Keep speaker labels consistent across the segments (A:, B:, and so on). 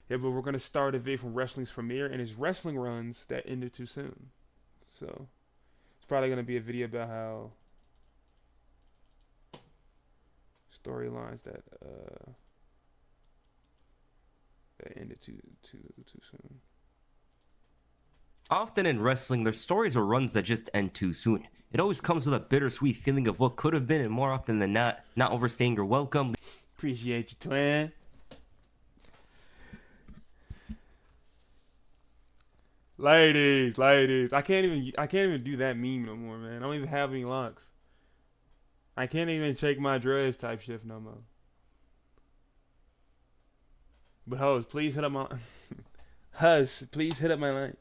A: Yeah, but we're gonna start a vid from wrestling's premiere and his wrestling runs that ended too soon. So it's probably gonna be a video about how storylines that ended too soon.
B: Often in wrestling, there's stories or runs that just end too soon. It always comes with a bittersweet feeling of what could have been, and more often than not overstaying your welcome.
A: Appreciate you, twin. Ladies, I can't even do that meme no more, man. I don't even have any locks. I can't even shake my dreads type shift no more. But hoes, please hit up my please hit up my line.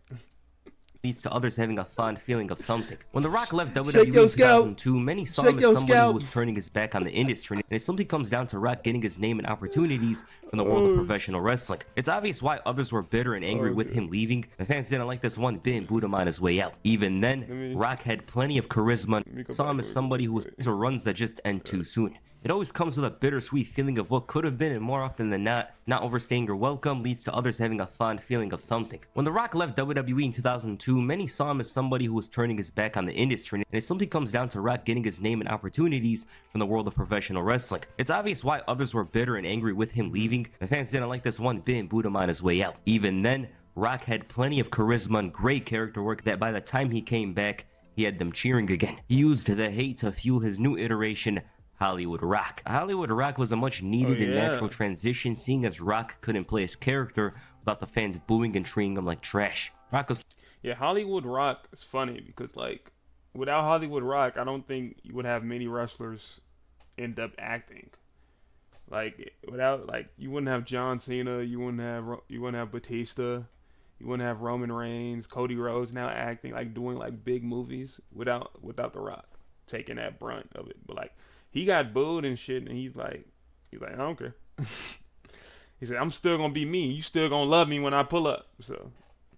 B: Leads to others having a fond feeling of something. When The Rock left WWE
A: Shake your
B: in
A: scalp.
B: 2002, many saw
A: Shake
B: him as
A: your
B: somebody
A: scalp.
B: who was turning his back on the industry, and it simply comes down to Rock getting his name and opportunities from the world of professional wrestling. It's obvious why others were bitter and angry with him leaving. The fans didn't like this one bit and booed him on his way out. Even then, Rock had plenty of charisma and saw him as somebody who was runs that just end too soon. It always comes with a bittersweet feeling of what could have been, and more often than not overstaying your welcome leads to others having a fond feeling of something. When The Rock left WWE in 2002, many saw him as somebody who was turning his back on the industry, and it simply comes down to Rock getting his name and opportunities from the world of professional wrestling. It's obvious why others were bitter and angry with him leaving. The fans didn't like this one bit and booed him on his way out. Even then, Rock had plenty of charisma and great character work that by the time he came back, he had them cheering again. He used the hate to fuel his new iteration, Hollywood Rock. Hollywood Rock was a much needed and natural transition, seeing as Rock couldn't play his character without the fans booing and treating him like trash. Rock was
A: Hollywood Rock is funny because like without Hollywood Rock, I don't think you would have many wrestlers end up acting. Like without like you wouldn't have John Cena, you wouldn't have Batista, you wouldn't have Roman Reigns, Cody Rhodes now acting like doing like big movies without The Rock taking that brunt of it. But like he got booed and shit, and he's like I don't care. He said I'm still gonna be me. You still gonna love me when I pull up. So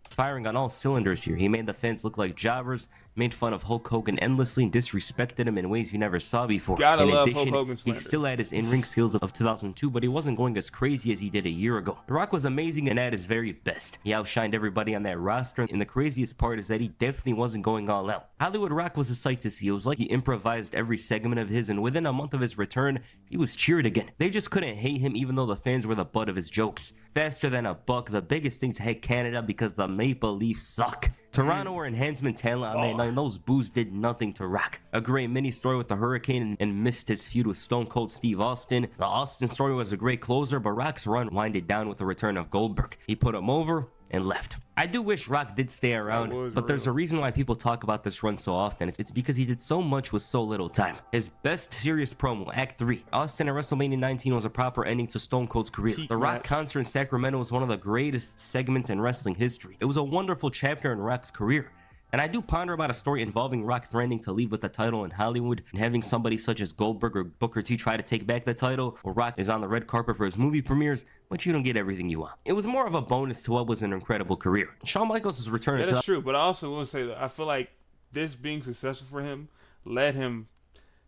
B: firing on all cylinders here. He made the fans look like jobbers, made fun of Hulk Hogan endlessly, and disrespected him in ways you never saw before.
A: Gotta
B: in
A: love
B: addition,
A: Hulk Hogan
B: he
A: slander.
B: still had his in-ring skills of 2002, but he wasn't going as crazy as he did a year ago. The Rock was amazing and at his very best. He outshined everybody on that roster, and the craziest part is that he definitely wasn't going all out. Hollywood Rock was a sight to see. It was like he improvised every segment of his, and within a month of his return, he was cheered again. They just couldn't hate him even though the fans were the butt of his jokes. Faster than a buck, the biggest thing to hate Canada because the Maple Leafs suck. Toronto were enhancement talent on that night, and those boos did nothing to Rock. A great mini story with the Hurricane and missed his feud with Stone Cold Steve Austin. The Austin story was a great closer, but Rock's run winded down with the return of Goldberg. He put him over and left. I do wish Rock did stay around, but there's a reason why people talk about this run so often. It's because he did so much with so little time. His best serious promo, Act 3. Austin at WrestleMania 19 was a proper ending to Stone Cold's career. The Rock concert in Sacramento was one of the greatest segments in wrestling history. It was a wonderful chapter in Rock's career. And I do ponder about a story involving Rock threatening to leave with the title in Hollywood and having somebody such as Goldberg or Booker T try to take back the title, or Rock is on the red carpet for his movie premieres, but you don't get everything you want. It was more of a bonus to what was an incredible career. Shawn Michaels' return
A: that is true, but I also will say that I feel like this being successful for him led him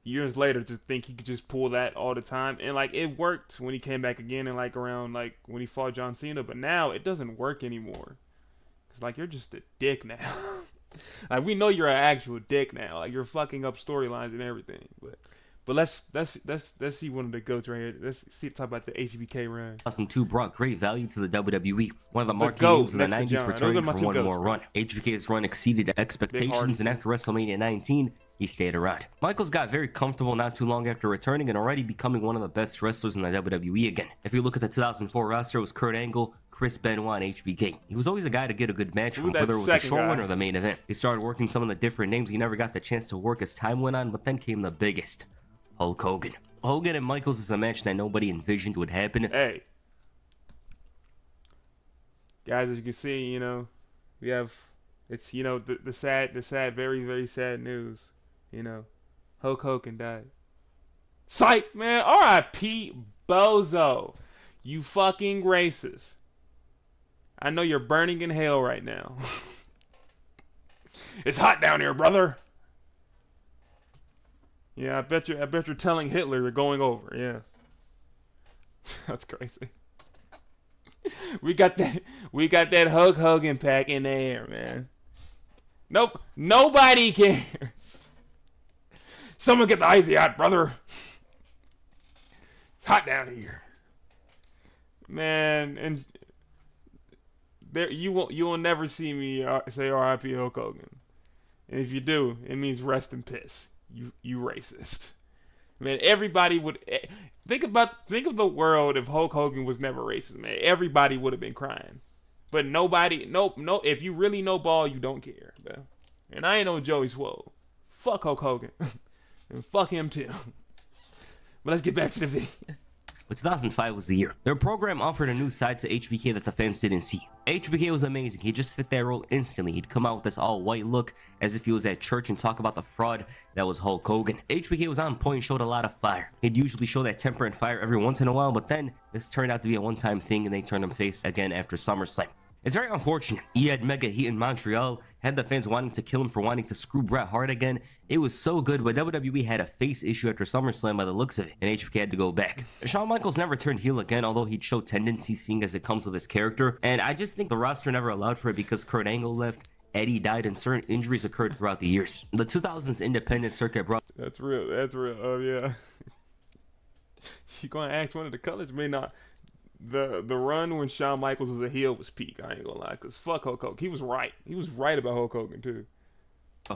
A: years later to think he could just pull that all the time, and like it worked when he came back again and like around like when he fought John Cena, but now it doesn't work anymore. Cause like you're just a dick now. Like we know you're an actual dick now. Like you're fucking up storylines and everything. But let's see one of the goats right here. Let's see talk about the HBK run.
B: 2002 brought great value to the WWE. One of the marquee moves in the 90s returning for one more run. HBK's run exceeded expectations, and after WrestleMania 19, he stayed around. Michaels got very comfortable not too long after returning and already becoming one of the best wrestlers in the WWE again. If you look at the 2004 roster, it was Kurt Angle, Chris Benoit, and HBK. He was always a guy to get a good match from, whether it was a short one or the main event. He started working some of the different names he never got the chance to work as time went on, but then came the biggest, Hulk Hogan. Hogan and Michaels is a match that nobody envisioned would happen.
A: Hey, guys, as you can see, you know, we have, it's, you know, the sad, very, very sad news. You know, Hulk Hogan died. Psych, man. R.I.P. Bozo. You fucking racist. I know you're burning in hell right now. It's hot down here, brother. Yeah, I bet you're telling Hitler you're going over. Yeah. That's crazy. We got that Hulk Hogan pack in the air, man. Nope, nobody cares. Someone get the icy hot, brother. It's hot down here, man. And there, you will never see me say R.I.P. Hulk Hogan. And if you do, it means rest in piss. You racist. Man, everybody would think of the world if Hulk Hogan was never racist, man. Everybody would have been crying. But nobody, no, if you really know ball, you don't care, man. And I ain't no Joey Swole. Fuck Hulk Hogan. And fuck him too. But let's get back to the video.
B: But 2005 was the year. Their program offered a new side to HBK that the fans didn't see. HBK was amazing. He just fit that role instantly. He'd come out with this all-white look as if he was at church and talk about the fraud that was Hulk Hogan. HBK was on point and showed a lot of fire. He'd usually show that temper and fire every once in a while, but then this turned out to be a one-time thing and they turned him face again after SummerSlam. It's very unfortunate. He had mega heat in Montreal, had the fans wanting to kill him for wanting to screw Bret Hart again. It was so good, but WWE had a face issue after SummerSlam by the looks of it, and HBK had to go back. Shawn Michaels never turned heel again, although he'd show tendencies seeing as it comes with his character, and I just think the roster never allowed for it because Kurt Angle left, Eddie died, and certain injuries occurred throughout the years. The 2000s independent circuit brought...
A: That's real. Oh, yeah. You gonna ask one of the colors? May not... The run when Shawn Michaels was a heel was peak. I ain't gonna lie, cause fuck Hulk Hogan. He was right. He was right about Hulk Hogan too.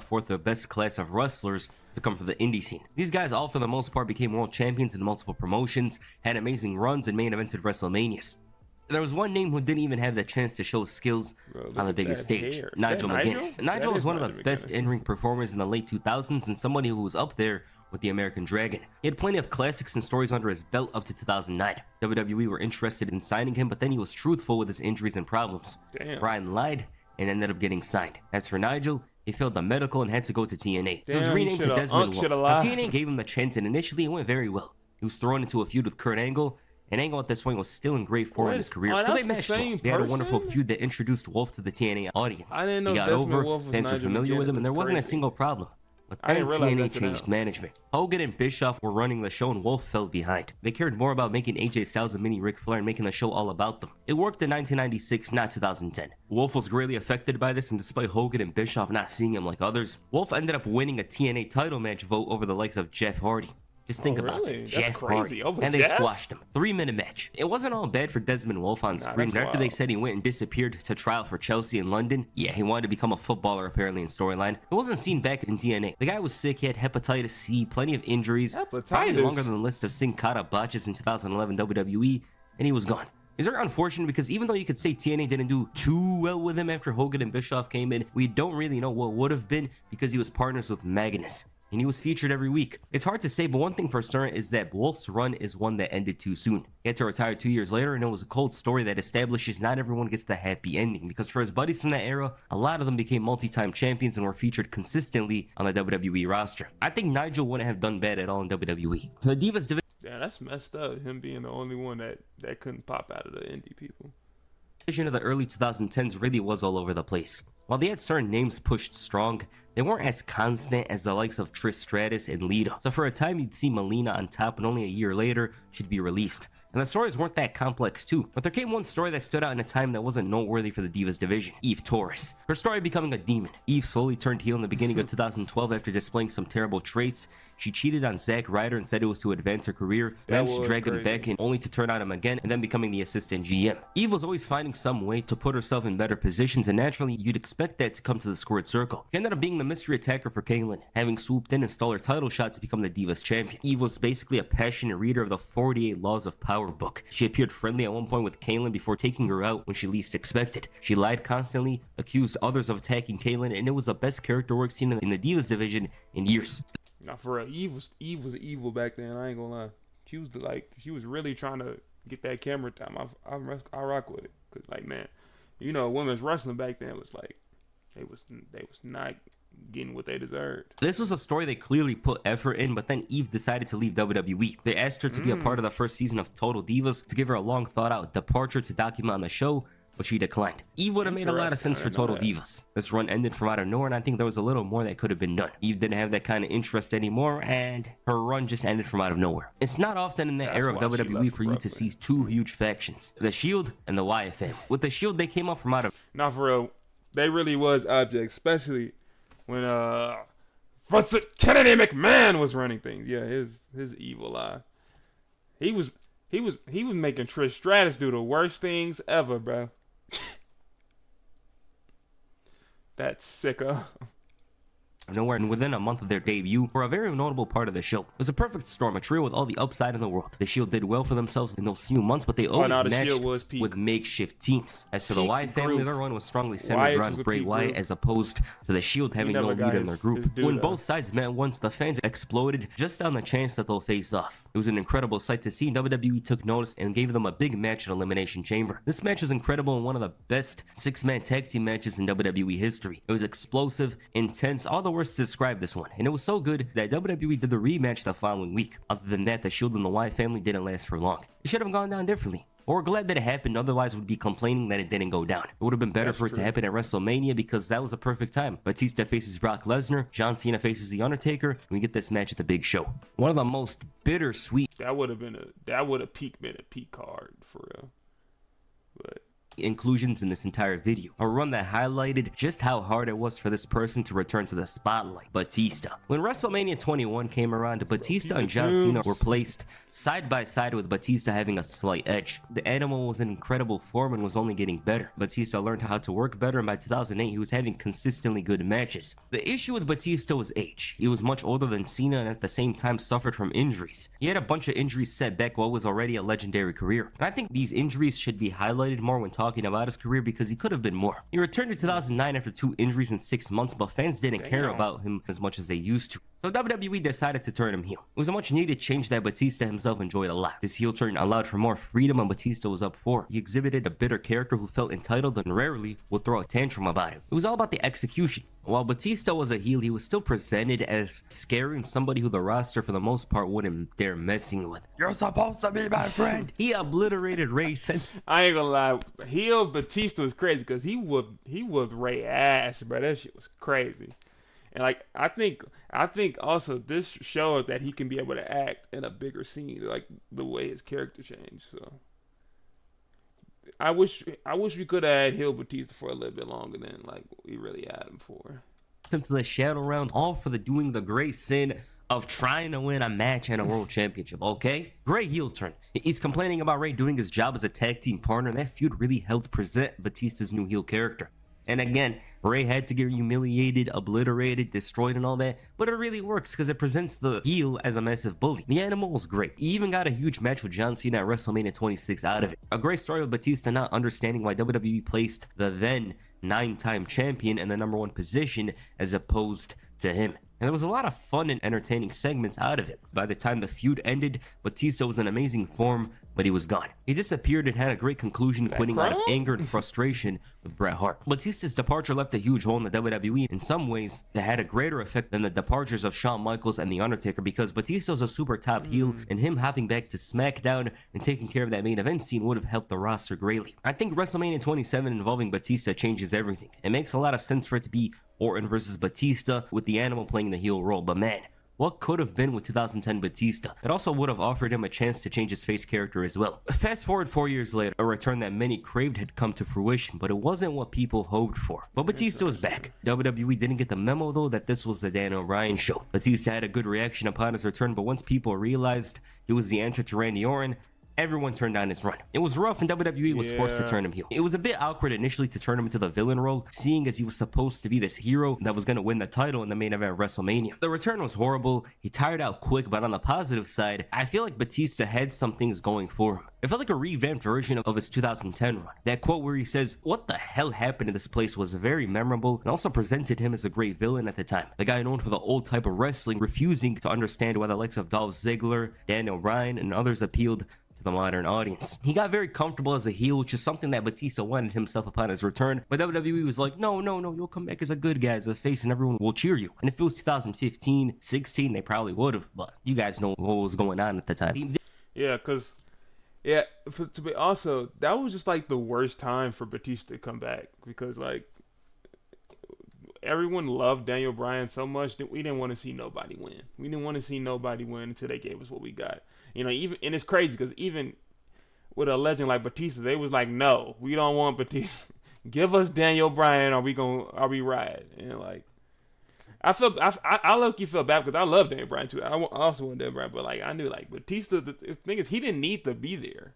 B: Forth the best class of wrestlers to come from the indie scene. These guys all for the most part became world champions in multiple promotions, had amazing runs, and main evented WrestleManias. There was one name who didn't even have the chance to show skills on the biggest stage. Nigel McGuinness. Nigel was one of the best in-ring performers in the late 2000s and somebody who was up there with the American Dragon. He had plenty of classics and stories under his belt up to 2009. WWE were interested in signing him, but then he was truthful with his injuries and problems.
A: Damn.
B: Brian lied and ended up getting signed. As for Nigel, he failed the medical and had to go to TNA. He was renamed to Desmond Wolf. Now, TNA gave him the chance, and initially it went very well. He was thrown into a feud with Kurt Angle, and Angle at this point was still in great form in his career. So they matched Wolf. They had a wonderful feud that introduced Wolf to the TNA audience.
A: I didn't know
B: he got
A: Desmond
B: over,
A: Wolf was
B: fans were familiar with him, and there wasn't a single problem. But then TNA changed management. Hogan and Bischoff were running the show and Wolf fell behind. They cared more about making AJ Styles a mini Ric Flair and making the show all about them. It worked in 1996, not 2010. Wolf was greatly affected by this, and despite Hogan and Bischoff not seeing him like others, Wolf ended up winning a TNA title match vote over the likes of Jeff Hardy. Just think about it. Jeff Hardy. And they squashed him. 3-minute match. It wasn't all bad for Desmond Wolf on screen, but after they said he went and disappeared to trial for Chelsea in London, yeah, he wanted to become a footballer apparently in storyline. It wasn't seen back in TNA. The guy was sick, he had hepatitis C, plenty of injuries, probably longer than the list of Sin Cara botches in 2011 WWE, and he was gone. It's very unfortunate because even though you could say TNA didn't do too well with him after Hogan and Bischoff came in, we don't really know what would have been because he was partners with Magnus. And he was featured every week. It's hard to say, but one thing for certain is that Wolf's run is one that ended too soon. He had to retire 2 years later, and it was a cold story that establishes not everyone gets the happy ending, because for his buddies from that era, a lot of them became multi-time champions and were featured consistently on the WWE roster. I think Nigel wouldn't have done bad at all in WWE. The Divas division...
A: Yeah, that's messed up, him being the only one that couldn't pop out of the indie people.
B: Of the early 2010s really was all over the place. While they had certain names pushed strong, they weren't as constant as the likes of Trish Stratus and Lita. So for a time you'd see Melina on top, and only a year later she'd be released. And the stories weren't that complex too, but there came one story that stood out in a time that wasn't noteworthy for the Divas division: Eve Torres. Her story becoming a demon. Eve slowly turned heel in the beginning of 2012 after displaying some terrible traits. She cheated on Zack Ryder and said it was to advance her career, managed to drag him back in only to turn on him again and then becoming the assistant GM. Eve was always finding some way to put herself in better positions, and naturally you'd expect that to come to the squared circle. She ended up being the mystery attacker for Kaitlyn, having swooped in and stole her title shot to become the Divas champion. Eve was basically a passionate reader of the 48 Laws of Power book. She appeared friendly at one point with Kaitlyn before taking her out when she least expected. She lied constantly, accused others of attacking Kaitlyn, and it was the best character work seen in the Divas division in years.
A: Now for real, Eve was evil back then. I ain't gonna lie. She was really trying to get that camera time. I rock with it, cause like, man, you know, women's wrestling back then was like, they was not getting what they deserved.
B: This was a story they clearly put effort in, but then Eve decided to leave WWE. They asked her to be a part of the first season of Total Divas to give her a long thought out departure to document on the show, but she declined. Eve would have made a lot of sense for Total Divas. This run ended from out of nowhere, and I think there was a little more that could have been done. Eve didn't have that kind of interest anymore, and her run just ended from out of nowhere. It's not often in the era of WWE for you to see two huge factions, the Shield and the Wyatt family. With the Shield, they came up from out of...
A: Not for real. They really was objects, especially when Kennedy McMahon was running things. Yeah, his evil eye. He was making Trish Stratus do the worst things ever, bro. That sicko.
B: Nowhere, and within a month of their debut, were a very notable part of the show. It was a perfect storm, a trio with all the upside in the world. The Shield did well for themselves in those few months, but they always matched with makeshift teams. As for the Wyatt family, their run was strongly centered around Bray Wyatt, as opposed to the Shield having no leader in their group. When both sides met once, the fans exploded just on the chance that they'll face off. It was an incredible sight to see, and WWE took notice and gave them a big match at Elimination Chamber. This match was incredible and one of the best six-man tag team matches in WWE history. It was explosive, intense, all the words to describe this one, and it was so good that WWE did the rematch the following week. Other than that, the Shield and the Wyatt family didn't last for long. It should have gone down differently. We're glad that it happened, otherwise we'd be complaining that it didn't go down. It would have been better for it to happen at WrestleMania because that was a perfect time. Batista faces Brock Lesnar, John Cena faces The Undertaker, and we get this match at the Big Show. One of the most bittersweet...
A: That would have been a peak card, for real. But...
B: inclusions in this entire video, a run that highlighted just how hard it was for this person to return to the spotlight. Batista. When WrestleMania 21 came around, Batista and John Cena were placed side by side, with Batista having a slight edge. The Animal was in incredible form and was only getting better. Batista learned how to work better, and by 2008 he was having consistently good matches. The issue with Batista was age. He was much older than Cena and at the same time suffered from injuries. He had a bunch of injuries set back what was already a legendary career. And I think these injuries should be highlighted more when talking about his career because he could have been more. He returned in 2009 after 2 injuries in 6 months, but fans didn't care about him as much as they used to. So WWE decided to turn him heel. It was a much needed change that Batista himself enjoyed a lot. This heel turn allowed for more freedom, and Batista was up for it. He exhibited a bitter character who felt entitled and rarely would throw a tantrum about it. It was all about the execution. While Batista was a heel, he was still presented as scary and somebody who the roster for the most part wouldn't dare messing with. You're supposed to be my friend. He obliterated Ray since...
A: I ain't gonna lie, heel Batista was crazy because he whooped Ray ass, bro. That shit was crazy. And like I think also this showed that he can be able to act in a bigger scene, like the way his character changed. So I wish we could have had heel Batista for a little bit longer than like we really had him for.
B: Into the Shadow Round, all for doing the great sin of trying to win a match and a world championship. Okay, great heel turn. He's complaining about Ray doing his job as a tag team partner, and that feud really helped present Batista's new heel character. And again, Ray had to get humiliated, obliterated, destroyed, and all that, but it really works because it presents the heel as a massive bully. The Animal was great. He even got a huge match with John Cena at WrestleMania 26 out of it. A great story with Batista not understanding why WWE placed the then 9-time champion in the #1 position as opposed to him. And there was a lot of fun and entertaining segments out of it. By the time the feud ended, Batista was in amazing form, but he was gone. He disappeared and had a great conclusion, quitting out of anger and frustration with Bret Hart. Batista's departure left a huge hole in the WWE. In some ways, that had a greater effect than the departures of Shawn Michaels and The Undertaker, because Batista was a super top heel, and him hopping back to SmackDown and taking care of that main event scene would have helped the roster greatly. I think WrestleMania 27 involving Batista changes everything. It makes a lot of sense for it to be Orton versus Batista, with the Animal playing the heel role, but man, what could have been with 2010 Batista? It also would have offered him a chance to change his face character as well. Fast forward 4 years later, a return that many craved had come to fruition, but it wasn't what people hoped for. But Batista was back. WWE didn't get the memo though that this was the Daniel Bryan show. Batista had a good reaction upon his return, but once people realized he was the answer to Randy Orton, everyone turned down his run. It was rough, and WWE was forced to turn him heel. It was a bit awkward initially to turn him into the villain role, seeing as he was supposed to be this hero that was going to win the title in the main event of WrestleMania. The return was horrible. He tired out quick, but on the positive side, I feel like Batista had some things going for him. It felt like a revamped version of his 2010 run. That quote where he says, "What the hell happened to this place?" was very memorable, and also presented him as a great villain at the time. The guy known for the old type of wrestling, refusing to understand why the likes of Dolph Ziggler, Daniel Bryan, and others appealed to the modern audience. He got very comfortable as a heel, which is something that Batista wanted himself upon his return, but WWE was like, no, you'll come back as a good guy, as a face, and everyone will cheer you. And if it was 2015, 16, they probably would have, but you guys know what was going on at the time.
A: Yeah, because Yeah, to be also that was just like the worst time for Batista to come back because like everyone loved Daniel Bryan so much that we didn't want to see nobody win. We didn't want to see nobody win until they gave us what we got. You know, even and it's crazy because even with a legend like Batista, they was like, no, we don't want Batista. Give us Daniel Bryan, or we ride? And like, I low-key feel bad because I love Daniel Bryan too. I also want Daniel Bryan, but like I knew like Batista. The thing is, he didn't need to be there.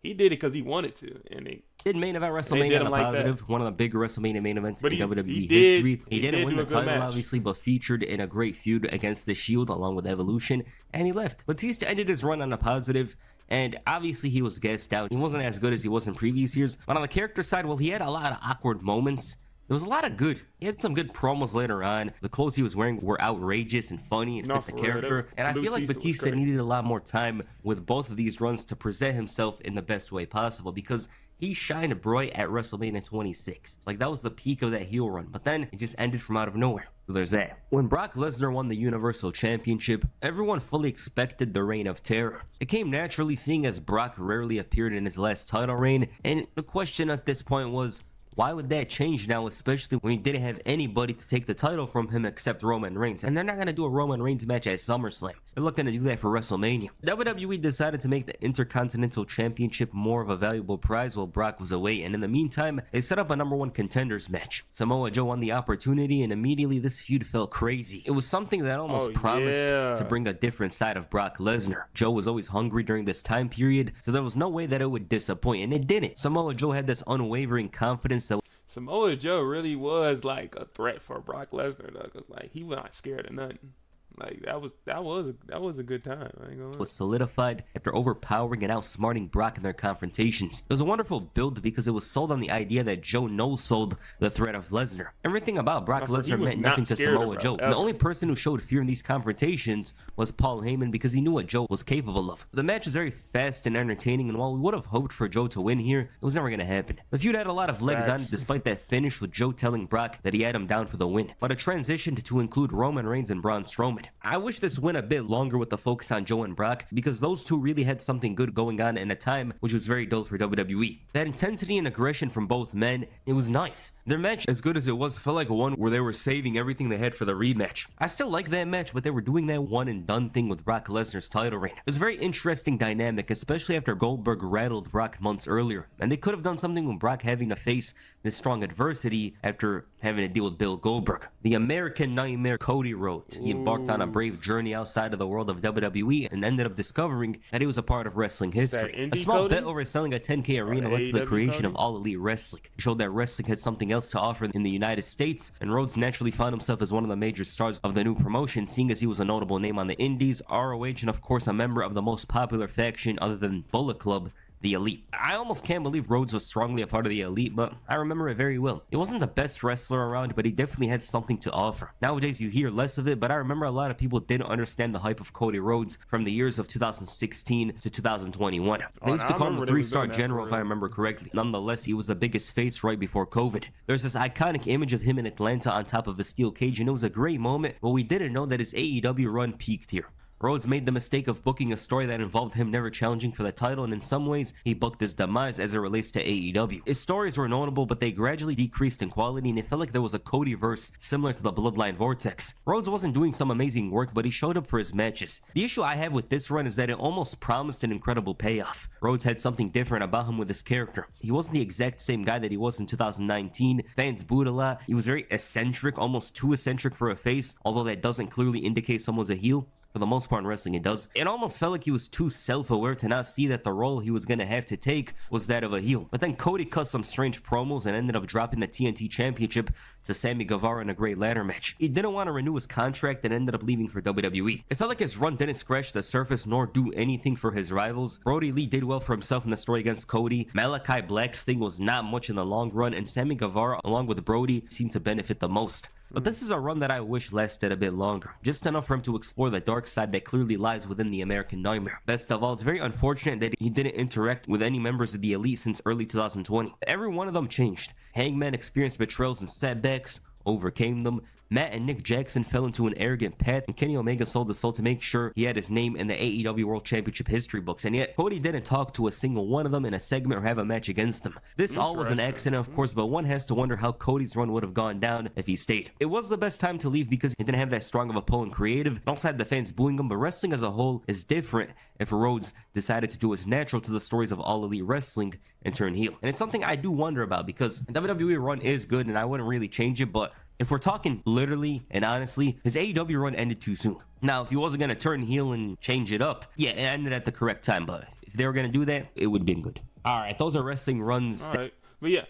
A: He did it because he wanted to, and
B: did main event WrestleMania on a
A: like
B: positive, one of the bigger WrestleMania main events
A: but
B: in WWE
A: did,
B: history. He didn't win the title,
A: match.
B: obviously, but featured in a great feud against The Shield along with Evolution, and he left. Batista ended his run on a positive, and obviously he was gassed out. He wasn't as good as he was in previous years, but on the character side, well, he had a lot of awkward moments. There was a lot of good. He had some good promos later on. The clothes he was wearing were outrageous and funny and fit the character. And I feel like Batista needed a lot more time with both of these runs to present himself in the best way possible because he shined bright at WrestleMania 26. Like, that was the peak of that heel run. But then it just ended from out of nowhere. So there's that. When Brock Lesnar won the Universal Championship, everyone fully expected the Reign of Terror. It came naturally seeing as Brock rarely appeared in his last title reign. And the question at this point was, why would that change now, especially when he didn't have anybody to take the title from him except Roman Reigns? And they're not going to do a Roman Reigns match at SummerSlam. They're looking to do that for WrestleMania. WWE decided to make the Intercontinental Championship more of a valuable prize while Brock was away, and in the meantime, they set up a #1 contenders match. Samoa Joe won the opportunity, and immediately this feud felt crazy. It was something that almost promised to bring a different side of Brock Lesnar. Joe was always hungry during this time period, so there was no way that it would disappoint, and it didn't. Samoa Joe had this unwavering confidence that
A: Samoa Joe really was like a threat for Brock Lesnar though, cause like he was not scared of nothing. Like that was a good time. I ain't gonna lie.
B: Was solidified after overpowering and outsmarting Brock in their confrontations. It was a wonderful build because it was sold on the idea that Joe no-sold the threat of Lesnar. Everything about Brock Lesnar meant nothing to Samoa Joe. The only person who showed fear in these confrontations was Paul Heyman because he knew what Joe was capable of. The match was very fast and entertaining, and while we would have hoped for Joe to win here, it was never going to happen. The feud had a lot of legs on it despite that finish with Joe telling Brock that he had him down for the win, but it transitioned to include Roman Reigns and Braun Strowman. I wish this went a bit longer with the focus on Joe and Brock because those two really had something good going on in a time which was very dull for WWE. That intensity and aggression from both men, it was nice. Their match, as good as it was, felt like one where they were saving everything they had for the rematch. I still like that match, but they were doing that one and done thing with Brock Lesnar's title reign. It was a very interesting dynamic, especially after Goldberg rattled Brock months earlier, and they could have done something with Brock having to face this strong adversity after having to deal with Bill Goldberg. The American Nightmare Cody Rhodes. He embarked on a brave journey outside of the world of WWE and ended up discovering that he was a part of wrestling history. A small bet over selling a 10K arena led to the creation of All Elite Wrestling. It showed that wrestling had something else to offer in the United States, and Rhodes naturally found himself as one of the major stars of the new promotion, seeing as he was a notable name on the Indies, ROH, and of course a member of the most popular faction other than Bullet Club, the Elite. I almost can't believe Rhodes was strongly a part of the Elite, but I remember it very well. He wasn't the best wrestler around, but he definitely had something to offer. Nowadays you hear less of it, but I remember a lot of people didn't understand the hype of Cody Rhodes from the years of 2016 to 2021. They used to call him a 3-star general if I remember correctly. Nonetheless, he was the biggest face right before COVID. There's this iconic image of him in Atlanta on top of a steel cage, and it was a great moment, but we didn't know that his AEW run peaked here. Rhodes made the mistake of booking a story that involved him never challenging for the title, and in some ways, he booked his demise as it relates to AEW. His stories were notable, but they gradually decreased in quality, and it felt like there was a Cody-verse similar to the Bloodline Vortex. Rhodes wasn't doing some amazing work, but he showed up for his matches. The issue I have with this run is that it almost promised an incredible payoff. Rhodes had something different about him with his character. He wasn't the exact same guy that he was in 2019. Fans booed a lot. He was very eccentric, almost too eccentric for a face, although that doesn't clearly indicate someone's a heel. For the most part in wrestling it does. It almost felt like he was too self-aware to not see that the role he was going to have to take was that of a heel. But then Cody cut some strange promos and ended up dropping the TNT Championship to Sammy Guevara in a great ladder match. He didn't want to renew his contract and ended up leaving for WWE. It felt like his run didn't scratch the surface nor do anything for his rivals. Brody Lee did well for himself in the story against Cody. Malachi Black's thing was not much in the long run, and Sammy Guevara along with Brody seemed to benefit the most. But this is a run that I wish lasted a bit longer, just enough for him to explore the dark side that clearly lies within the American Nightmare. Best of all, it's very unfortunate that he didn't interact with any members of the Elite since early 2020. Every one of them changed. Hangman experienced betrayals and setbacks, overcame them. Matt and Nick Jackson fell into an arrogant path, and Kenny Omega sold his soul to make sure he had his name in the AEW World Championship history books, and yet Cody didn't talk to a single one of them in a segment or have a match against them. This all was an accident, of course, but one has to wonder how Cody's run would have gone down if he stayed. It was the best time to leave because he didn't have that strong of a pull in creative, and also had the fans booing him, but wrestling as a whole is different if Rhodes decided to do what's natural to the stories of All Elite Wrestling and turn heel. And it's something I do wonder about because WWE run is good and I wouldn't really change it, but if we're talking literally and honestly, his AEW run ended too soon. Now, if he wasn't going to turn heel and change it up, yeah, it ended at the correct time, but if they were going to do that, it would have been good. All right, those are wrestling runs.
A: All right, but yeah,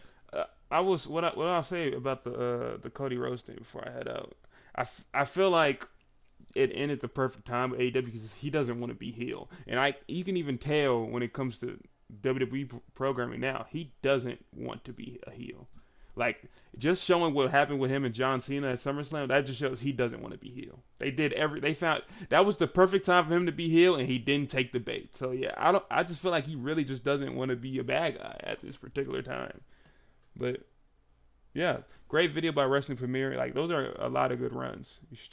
A: what I'll say about the Cody Rhodes thing before I head out. I feel like it ended the perfect time with AEW because he doesn't want to be heel, and you can even tell when it comes to WWE programming now, he doesn't want to be a heel. Like, just showing what happened with him and John Cena at SummerSlam, that just shows he doesn't want to be heel. They found that was the perfect time for him to be heel, and he didn't take the bait. So yeah, I just feel like he really just doesn't want to be a bad guy at this particular time. But yeah, great video by Wrestling Premiere. Like, those are a lot of good runs. You should